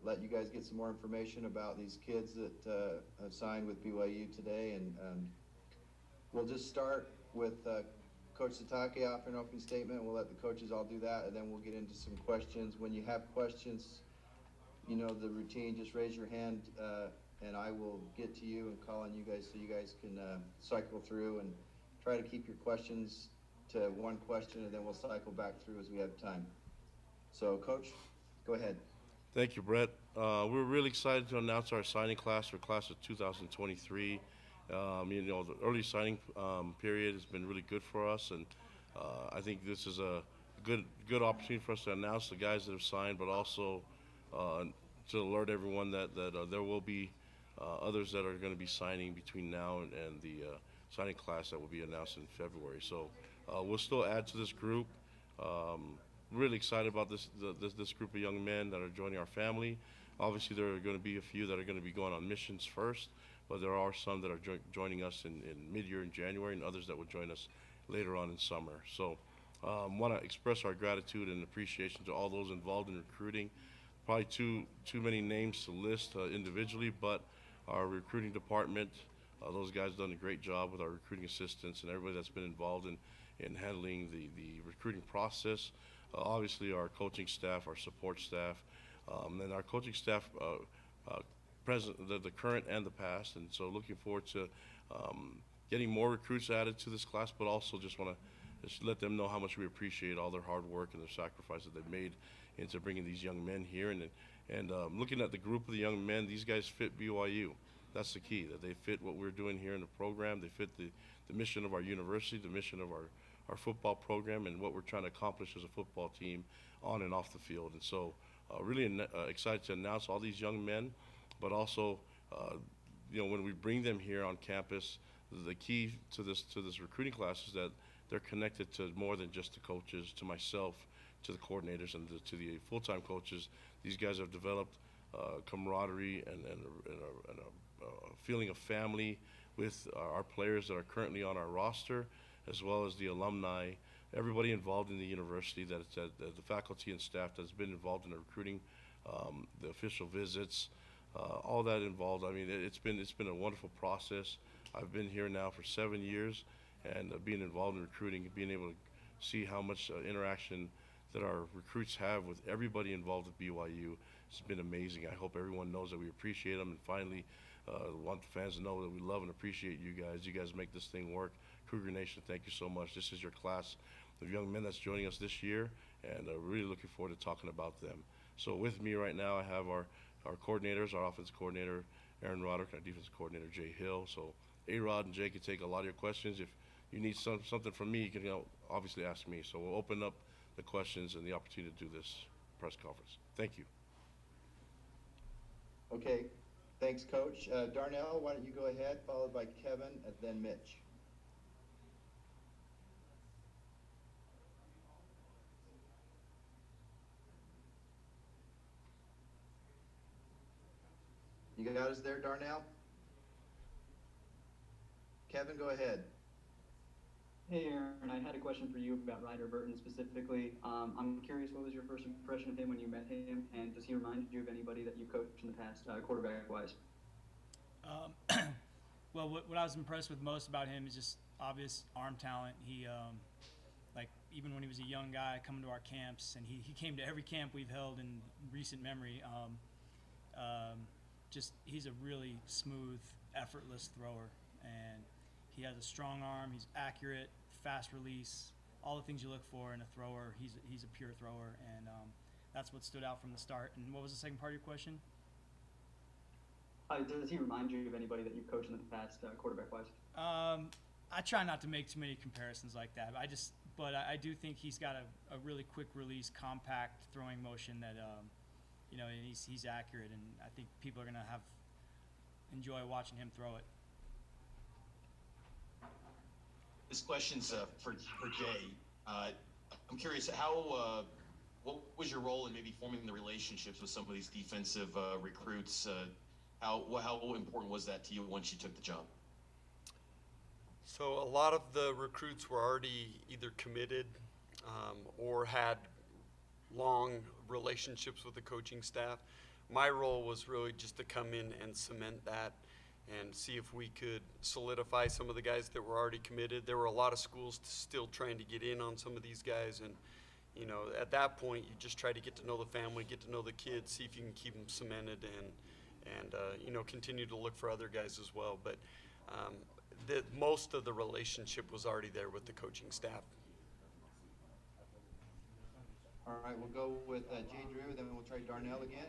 let you guys get some more information about these kids that have signed with BYU today. And we'll just start with Coach Satake offering an opening statement. We'll let the coaches all do that, and then we'll get into some questions. When you have questions, you know the routine, just raise your hand and I will get to you and call on you guys so you guys can cycle through and try to keep your questions to one question, and then we'll cycle back through as we have time. So, Coach, go ahead. Thank you, Brett. We're really excited to announce our signing class for class of 2023. The early signing period has been really good for us, and I think this is a good opportunity for us to announce the guys that have signed, but also to alert everyone that there will be others that are going to be signing between now and the signing class that will be announced in February. So we'll still add to this group. Really excited about this group of young men that are joining our family. Obviously, there are going to be a few that are going to be going on missions first, but there are some that are joining us in mid-year in January, and others that will join us later on in summer. So want to express our gratitude and appreciation to all those involved in recruiting. Probably too many names to list individually, but our recruiting department, those guys done a great job with our recruiting assistants and everybody that's been involved in handling the recruiting process. Obviously, our coaching staff, our support staff, and our coaching staff, present, the current and the past. And so looking forward to getting more recruits added to this class, but also just want to just let them know how much we appreciate all their hard work and their sacrifice that they've made into bringing these young men here. And looking at the group of the young men, these guys fit BYU. That's the key, that they fit what we're doing here in the program. They fit the mission of our university, the mission of our football program, and what we're trying to accomplish as a football team on and off the field. And so really excited to announce all these young men, but also when we bring them here on campus, the key to this recruiting class is that they're connected to more than just the coaches, to myself, to the coordinators, and to the full-time coaches. These guys have developed camaraderie and a feeling of family with our players that are currently on our roster, as well as the alumni, everybody involved in the university, the faculty and staff that's been involved in the recruiting, the official visits, all that involved. I mean, it's been a wonderful process. I've been here now for 7 years, and being involved in recruiting, being able to see how much interaction that our recruits have with everybody involved at BYU, it's been amazing. I hope everyone knows that we appreciate them, and finally want the fans to know that we love and appreciate you guys. You guys make this thing work. Cougar Nation, thank you so much. This is your class of young men that's joining us this year, and really looking forward to talking about them. So with me right now, I have our coordinators, our offensive coordinator, Aaron Roderick, our defensive coordinator, Jay Hill. So A-Rod and Jay can take a lot of your questions. If you need something from me, you can obviously ask me. So we'll open up the questions and the opportunity to do this press conference. Thank you. Okay, thanks, Coach. Darnell, why don't you go ahead, followed by Kevin and then Mitch. You got us there, Darnell? Kevin, go ahead. Hey, Aaron, I had a question for you about Ryder Burton specifically. I'm curious, what was your first impression of him when you met him, and does he remind you of anybody that you coached in the past, quarterback-wise? Well, what I was impressed with most about him is just obvious arm talent. He, even when he was a young guy coming to our camps, and he came to every camp we've held in recent memory, he's a really smooth, effortless thrower, and he has a strong arm. He's accurate, fast release, all the things you look for in a thrower. He's a pure thrower, and that's what stood out from the start. And what was the second part of your question? Does he remind you of anybody that you've coached in the past, quarterback-wise? I try not to make too many comparisons like that. But I do think he's got a really quick release, compact throwing motion that, and he's accurate, and I think people are gonna enjoy watching him throw it. This question's for Jay. I'm curious, what was your role in maybe forming the relationships with some of these defensive recruits? How important was that to you once you took the job? So a lot of the recruits were already either committed or had long relationships with the coaching staff. my role was really just to come in and cement that and see if we could solidify some of the guys that were already committed. There were a lot of schools still trying to get in on some of these guys, and you know, at that point, you just try to get to know the family, get to know the kids, see if you can keep them cemented, and you know, continue to look for other guys as well. But most of the relationship was already there with the coaching staff. All right, we'll go with Jay Drew, then we'll try Darnell again.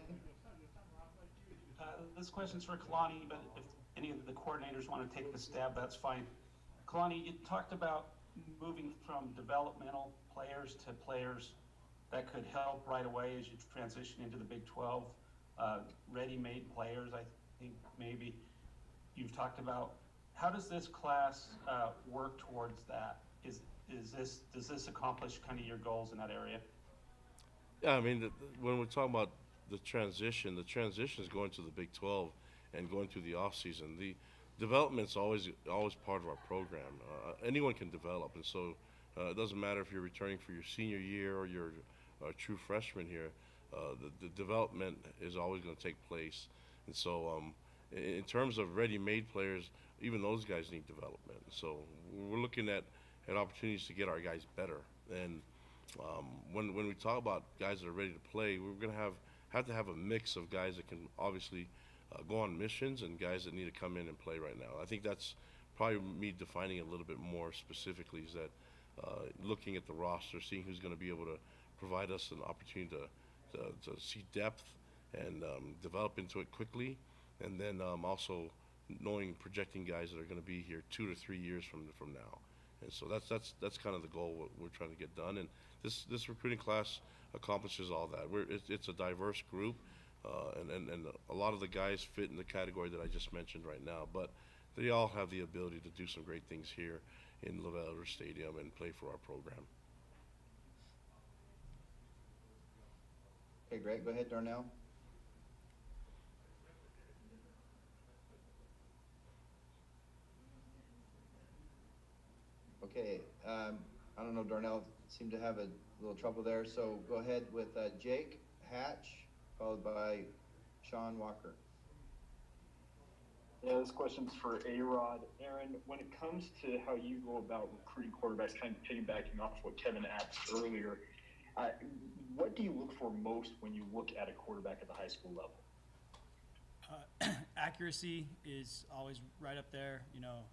This question's for Kalani, but if any of the coordinators want to take a stab, that's fine. Kalani, you talked about moving from developmental players to players that could help right away as you transition into the Big 12, ready-made players, I think maybe you've talked about. How does this class work towards that? Does this accomplish kind of your goals in that area? Yeah, I mean, when we're talking about the transition is going to the Big 12 and going through the off season. The development's always part of our program. Anyone can develop, and so it doesn't matter if you're returning for your senior year or you're a true freshman here. The development is always going to take place, and so in terms of ready-made players, even those guys need development. So we're looking at opportunities to get our guys better. And when we talk about guys that are ready to play, we're going to have to have a mix of guys that can obviously go on missions and guys that need to come in and play right now. I think that's probably me defining it a little bit more specifically, is that looking at the roster, seeing who's going to be able to provide us an opportunity to see depth and develop into it quickly, and then also projecting guys that are going to be here 2 to 3 years from now. And so that's kind of the goal, what we're trying to get done. And this recruiting class accomplishes all that. It's a diverse group, and a lot of the guys fit in the category that I just mentioned right now. But they all have the ability to do some great things here in LaVell Stadium and play for our program. Okay, great. Go ahead, Darnell. Okay, I don't know, Darnell seemed to have a little trouble there, so go ahead with Jake Hatch, followed by Sean Walker. Yeah, this question's for A-Rod. Aaron, when it comes to how you go about recruiting quarterbacks, kind of piggybacking off what Kevin asked earlier, what do you look for most when you look at a quarterback at the high school level? Accuracy is always right up there. You know,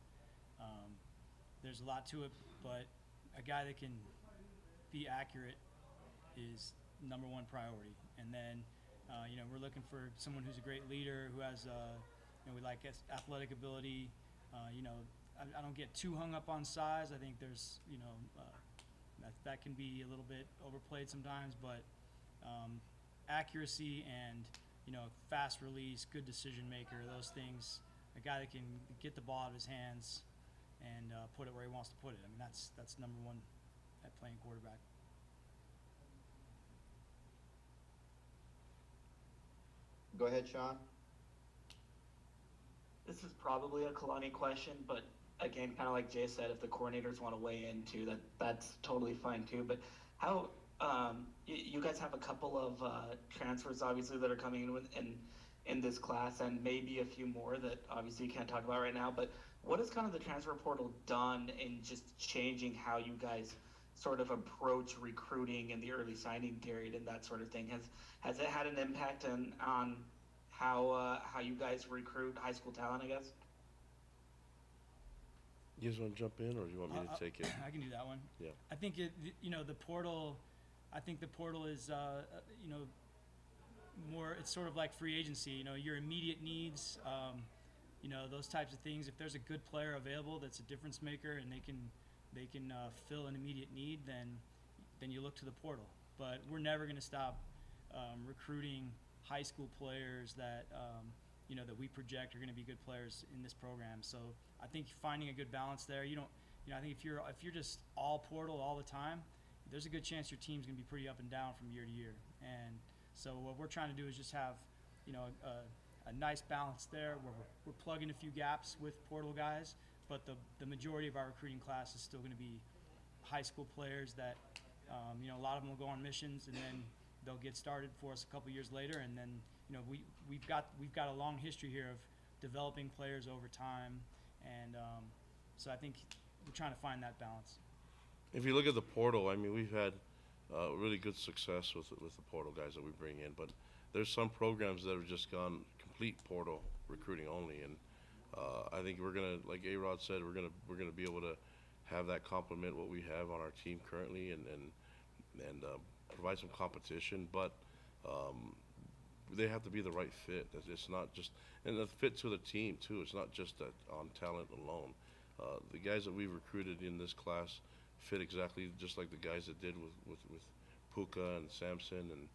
there's a lot to it, but a guy that can be accurate is number one priority. And then, you know, we're looking for someone who's a great leader, who has, you know, we like athletic ability. You know, I don't get too hung up on size. I think there's, you know, that can be a little bit overplayed sometimes, but accuracy and, you know, fast release, good decision maker, those things, a guy that can get the ball out of his hands and put it where he wants to put it. I mean, that's number one at playing quarterback. Go ahead, Sean. This is probably a Kalani question, but again, kind of like Jay said, if the coordinators want to weigh in too, that's totally fine too. But how you guys have a couple of transfers obviously that are coming in this class, and maybe a few more that obviously you can't talk about right now. But what has kind of the transfer portal done in just changing how you guys sort of approach recruiting in the early signing period and that sort of thing? Has it had an impact on how you guys recruit high school talent, I guess? You guys want to jump in, or do you want me to take it? I can do that one. Yeah. I think you know, the portal. I think the portal is, you know, more. It's sort of like free agency. You know, your immediate needs. You know, those types of things. If there's a good player available that's a difference maker and they can fill an immediate need, then you look to the portal. But we're never going to stop recruiting high school players that you know, that we project are going to be good players in this program. So I think finding a good balance there. You know, I think if you're just all portal all the time, there's a good chance your team's going to be pretty up and down from year to year. And so what we're trying to do is just have, you know, a nice balance there where we're plugging a few gaps with portal guys, but the majority of our recruiting class is still going to be high school players that, you know, a lot of them will go on missions, and then they'll get started for us a couple years later, and then we've got a long history here of developing players over time, and so I think we're trying to find that balance. If you look at the portal, I mean, we've had really good success with the portal guys that we bring in, but there's some programs that have just gone complete portal recruiting only, and I think we're gonna, like A-Rod said, we're gonna be able to have that complement what we have on our team currently, and provide some competition, but they have to be the right fit. It's not just, and the fit to the team too. It's not just that on talent alone. The guys that we've recruited in this class fit exactly just like the guys that did with Puka and Samson and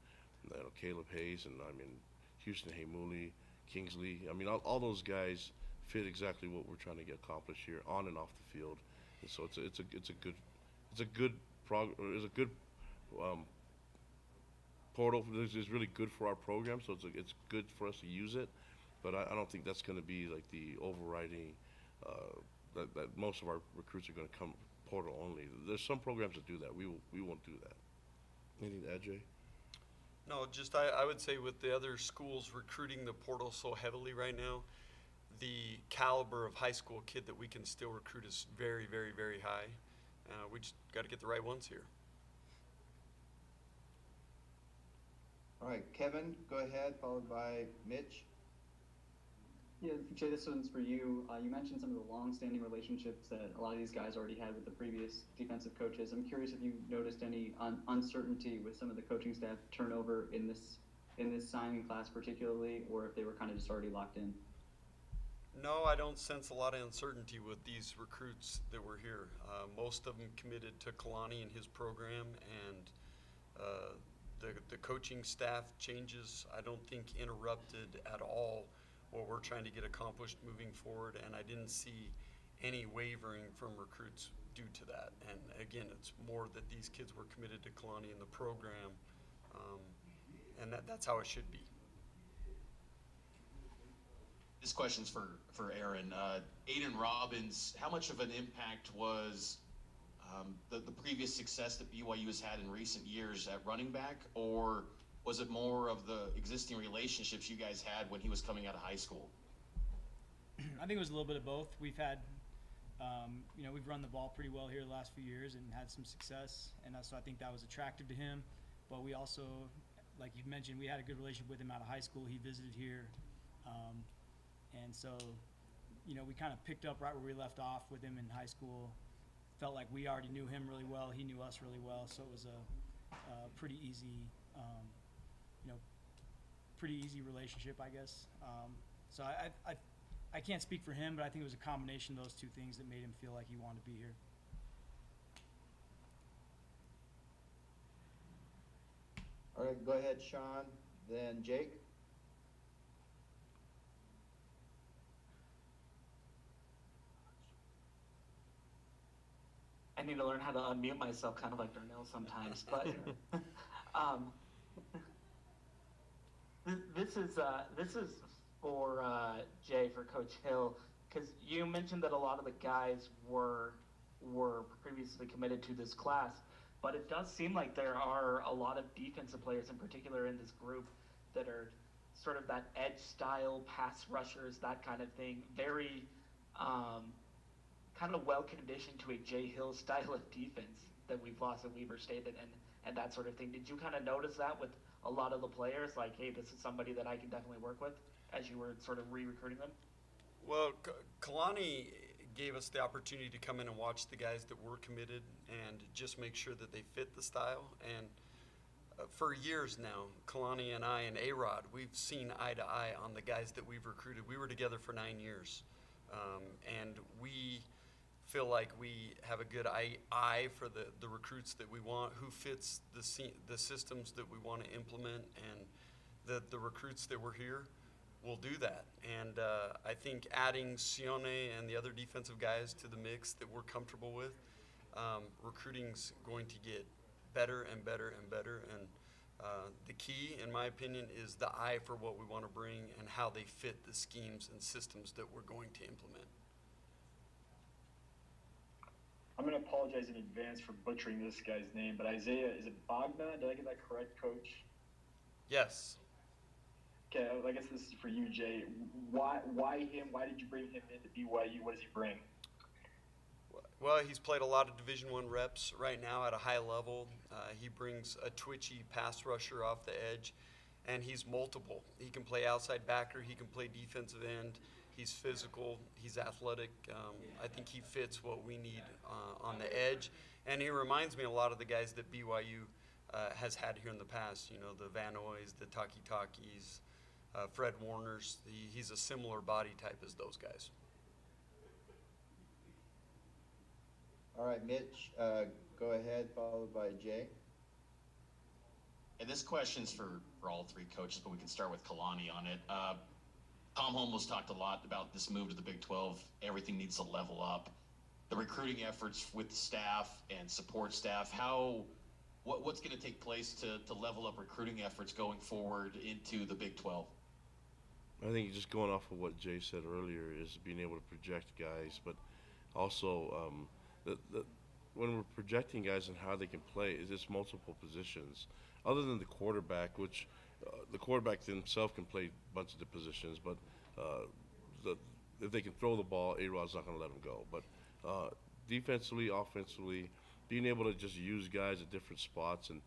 Caleb Hayes, and I mean Houston Hamuli, Kingsley. I mean all those guys fit exactly what we're trying to get accomplished here on and off the field. And so it's a good portal. Is really good for our program, so it's good for us to use it. But I don't think that's going to be like the overriding that most of our recruits are going to come portal only. There's some programs that do that. We won't do that. Anything to add, Jay? No, just I would say with the other schools recruiting the portal so heavily right now, the caliber of high school kid that we can still recruit is very, very, very high. We just got to get the right ones here. All right, Kevin, go ahead, followed by Mitch. Yeah, Jay, this one's for you. You mentioned some of the long-standing relationships that a lot of these guys already had with the previous defensive coaches. I'm curious if you noticed any uncertainty with some of the coaching staff turnover in this signing class particularly, or if they were kind of just already locked in. No, I don't sense a lot of uncertainty with these recruits that were here. Most of them committed to Kalani and his program, and the coaching staff changes I don't think interrupted at all what we're trying to get accomplished moving forward, and I didn't see any wavering from recruits due to that. And again, it's more that these kids were committed to Kalani and the program, and that's how it should be. This question's for Aaron. Aiden Robbins, how much of an impact was the previous success that BYU has had in recent years at running back, or was it more of the existing relationships you guys had when he was coming out of high school? I think it was a little bit of both. We've had, we've run the ball pretty well here the last few years and had some success, and so I think that was attractive to him. But we also, like you mentioned, we had a good relationship with him out of high school. He visited here, and so, we kind of picked up right where we left off with him in high school. Felt like we already knew him really well. He knew us really well, so it was a pretty easy relationship, I guess. So I can't speak for him, but I think it was a combination of those two things that made him feel like he wanted to be here. All right, go ahead, Sean, then Jake. I need to learn how to unmute myself, kind of like Darnell sometimes. But this is for Jay, for Coach Hill, because you mentioned that a lot of the guys were previously committed to this class, but it does seem like there are a lot of defensive players in particular in this group that are sort of that edge style, pass rushers, that kind of thing, very kind of well conditioned to a Jay Hill style of defense that we've lost at Weber State and that sort of thing. Did you kind of notice that with a lot of the players, like, hey, this is somebody that I can definitely work with as you were sort of re-recruiting them? Well, Kalani gave us the opportunity to come in and watch the guys that were committed and just make sure that they fit the style. And for years now, Kalani and I and A-Rod, we've seen eye to eye on the guys that we've recruited. We were together for 9 years, and we feel like we have a good eye for the recruits that we want, who fits the systems that we want to implement, and the recruits that were here will do that. And I think adding Sione and the other defensive guys to the mix that we're comfortable with, recruiting's going to get better and better and better. And the key, in my opinion, is the eye for what we want to bring and how they fit the schemes and systems that we're going to implement. I'm going to apologize in advance for butchering this guy's name, but Isaiah, is it Bagna? Did I get that correct, Coach? Yes. Okay, I guess this is for you, Jay. Why him? Why did you bring him into BYU? What does he bring? Well, he's played a lot of Division I reps right now at a high level. He brings a twitchy pass rusher off the edge, and he's multiple. He can play outside backer. He can play defensive end. He's physical. He's athletic. I think he fits what we need on the edge, and he reminds me a lot of the guys that BYU has had here in the past. You know, the Van Oys, the Taki Takis, Fred Warners. He's a similar body type as those guys. All right, Mitch, go ahead, followed by Jay. And this question's for all three coaches, but we can start with Kalani on it. Tom Holmoe's talked a lot about this move to the Big 12. Everything needs to level up. The recruiting efforts with staff and support staff, what's going to take place to level up recruiting efforts going forward into the Big 12? I think just going off of what Jay said earlier is being able to project guys, but also when we're projecting guys and how they can play, is it's multiple positions. Other than the quarterback, which the quarterback himself can play a bunch of the positions, but if they can throw the ball, A-Rod's not going to let them go. But defensively, offensively, being able to just use guys at different spots, and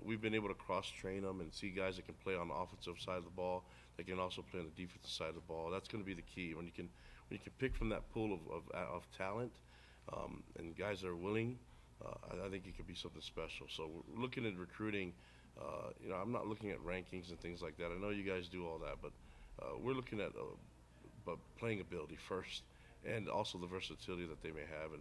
we've been able to cross-train them and see guys that can play on the offensive side of the ball, they can also play on the defensive side of the ball. That's going to be the key. When you can pick from that pool of talent, and guys that are willing, I think it could be something special. So we're looking at recruiting. I'm not looking at rankings and things like that. I know you guys do all that, but we're looking at playing ability first, and also the versatility that they may have.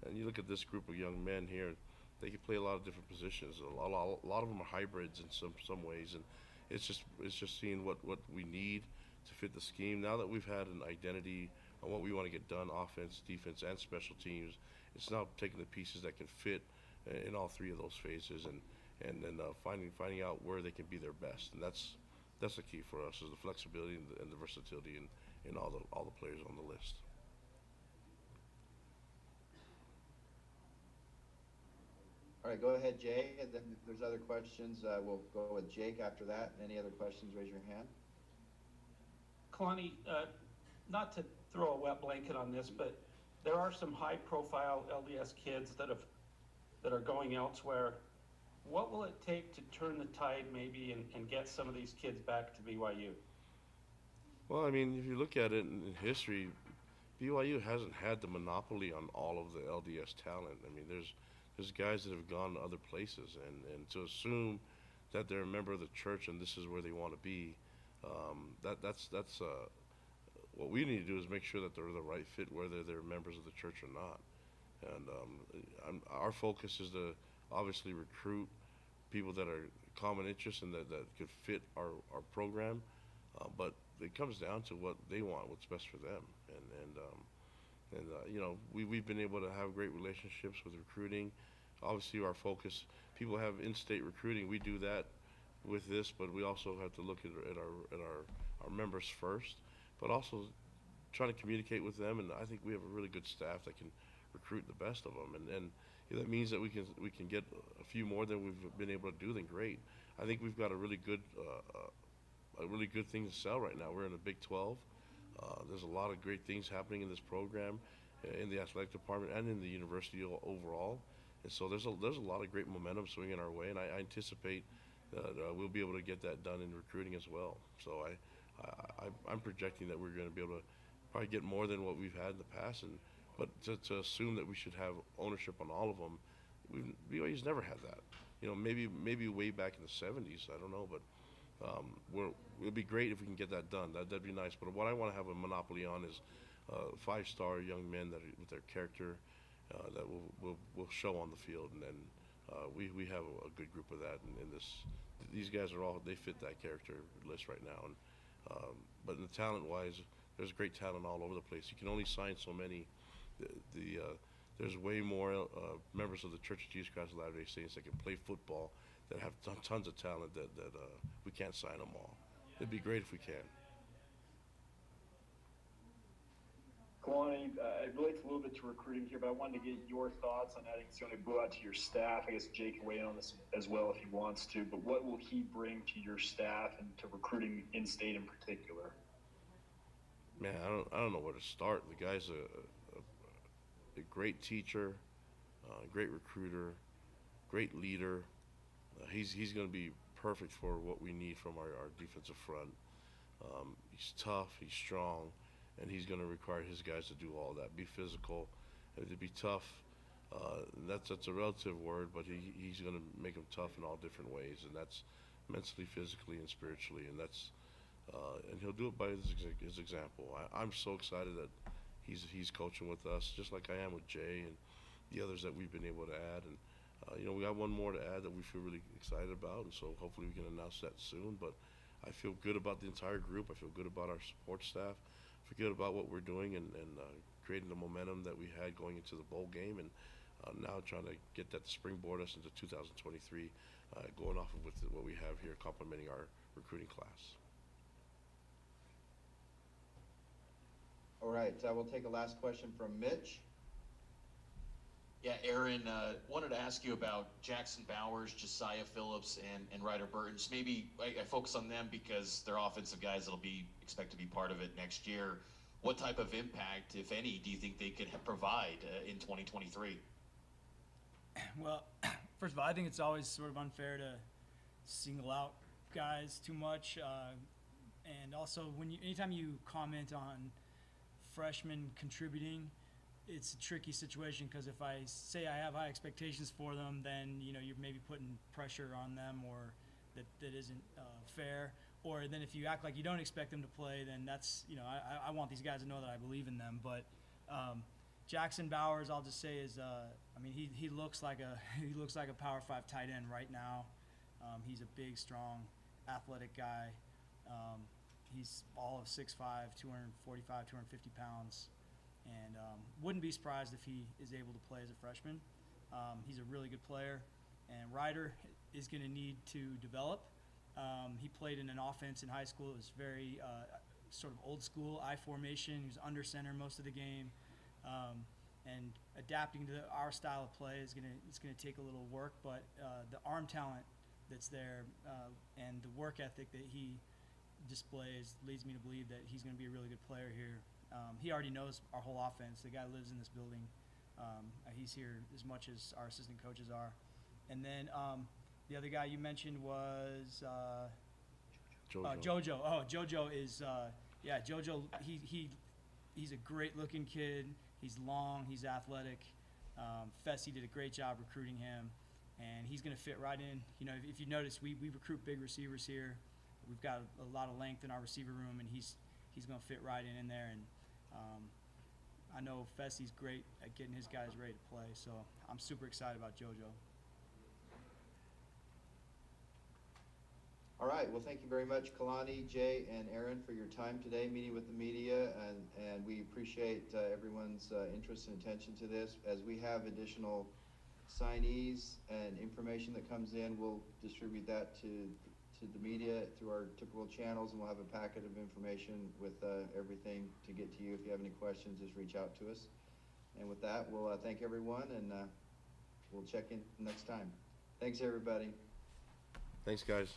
And you look at this group of young men here, they can play a lot of different positions. A lot of them are hybrids in some ways, and it's just seeing what we need to fit the scheme. Now that we've had an identity on what we want to get done, offense, defense, and special teams, it's now taking the pieces that can fit in all three of those phases, and then finding out where they can be their best. And that's the key for us, is the flexibility and the versatility in all the players on the list. All right, go ahead, Jay. And then if there's other questions, we'll go with Jake after that. Any other questions, raise your hand. Kalani, not to throw a wet blanket on this, but there are some high-profile LDS kids that are going elsewhere. What will it take to turn the tide, maybe, and get some of these kids back to BYU? Well, I mean, if you look at it in history, BYU hasn't had the monopoly on all of the LDS talent. I mean, there's guys that have gone to other places, and to assume that they're a member of the church and this is where they want to be, that's what we need to do is make sure that they're the right fit, whether they're members of the church or not. And our focus is to obviously recruit people that are common interests and that could fit our program, but it comes down to what they want, what's best for them. We've been able to have great relationships with recruiting. Obviously, our focus, people have in-state recruiting. We do that with this, but we also have to look at our members first, but also trying to communicate with them. And I think we have a really good staff that can recruit the best of them. And if that means that we can get a few more than we've been able to do, then great. I think we've got a really good thing to sell right now. We're in the Big 12. There's a lot of great things happening in this program, in the athletic department and in the university overall. And so there's a lot of great momentum swinging our way, and I anticipate that we'll be able to get that done in recruiting as well. So I'm projecting that we're going to be able to probably get more than what we've had in the past, but to assume that we should have ownership on all of them, BYU's never had that. Maybe way back in the 70s, I don't know, but it'd be great if we can get that done. That'd be nice. But what I want to have a monopoly on is 5-star young men with their character that will show on the field, and then we have a good group of that. And these guys they fit that character list right now. And but in the talent-wise, there's great talent all over the place. You can only sign so many. There's way more members of the Church of Jesus Christ of Latter-day Saints that can play football, that have tons of talent that we can't sign them all. It'd be great if we can. Kalani, it relates a little bit to recruiting here, but I wanted to get your thoughts on adding Sione Bua to your staff. I guess Jake can weigh in on this as well if he wants to, but what will he bring to your staff and to recruiting in-state in particular? Man, I don't know where to start. The guy's a great teacher, great recruiter, great leader. He's going to be perfect for what we need from our defensive front. He's tough, he's strong, and he's going to require his guys to do all that. Be physical, and to be tough. That's a relative word, but he's going to make them tough in all different ways, and that's mentally, physically, and spiritually, and and he'll do it by his example. I'm so excited that he's coaching with us, just like I am with Jay and the others that we've been able to add. And we got one more to add that we feel really excited about, and so hopefully we can announce that soon. But I feel good about the entire group. I feel good about our support staff. I feel good about what we're doing and creating the momentum that we had going into the bowl game, and now trying to get that to springboard us into 2023, going off of what we have here, complementing our recruiting class. All right, we'll take a last question from Mitch. Yeah, Aaron, wanted to ask you about Jackson Bowers, Josiah Phillips, and Ryder Burton. Just maybe I focus on them because they're offensive guys that'll be expect to be part of it next year. What type of impact, if any, do you think they could provide in 2023? Well, first of all, I think it's always sort of unfair to single out guys too much, and also anytime you comment on freshmen contributing, it's a tricky situation because if I say I have high expectations for them, then you're maybe putting pressure on them, or that isn't fair. Or then if you act like you don't expect them to play, then that's I want these guys to know that I believe in them. But Jackson Bowers, I'll just say is he looks like a Power 5 tight end right now. He's a big, strong, athletic guy. He's all of 6'5", 245, 250 pounds. And wouldn't be surprised if he is able to play as a freshman. He's a really good player, and Ryder is going to need to develop. He played in an offense in high school. It was very sort of old school I formation. He was under center most of the game, and adapting to our style of play it's going to take a little work. But the arm talent that's there and the work ethic that he displays leads me to believe that he's going to be a really good player here. He already knows our whole offense. The guy lives in this building. He's here as much as our assistant coaches are. And then the other guy you mentioned was Jojo. Jojo. Oh, Jojo is Jojo. He's a great-looking kid. He's long. He's athletic. Fessy did a great job recruiting him, and he's going to fit right in. If you notice, we recruit big receivers here. We've got a lot of length in our receiver room, and he's going to fit right in there. And I know Fessy's great at getting his guys ready to play, so I'm super excited about JoJo. All right, well, thank you very much, Kalani, Jay, and Aaron, for your time today meeting with the media, and we appreciate everyone's interest and attention to this. As we have additional signees and information that comes in, we'll distribute that to the media through our typical channels, and we'll have a packet of information with everything to get to you. If you have any questions, just reach out to us. And with that, we'll thank everyone, and we'll check in next time. Thanks, everybody. Thanks, guys.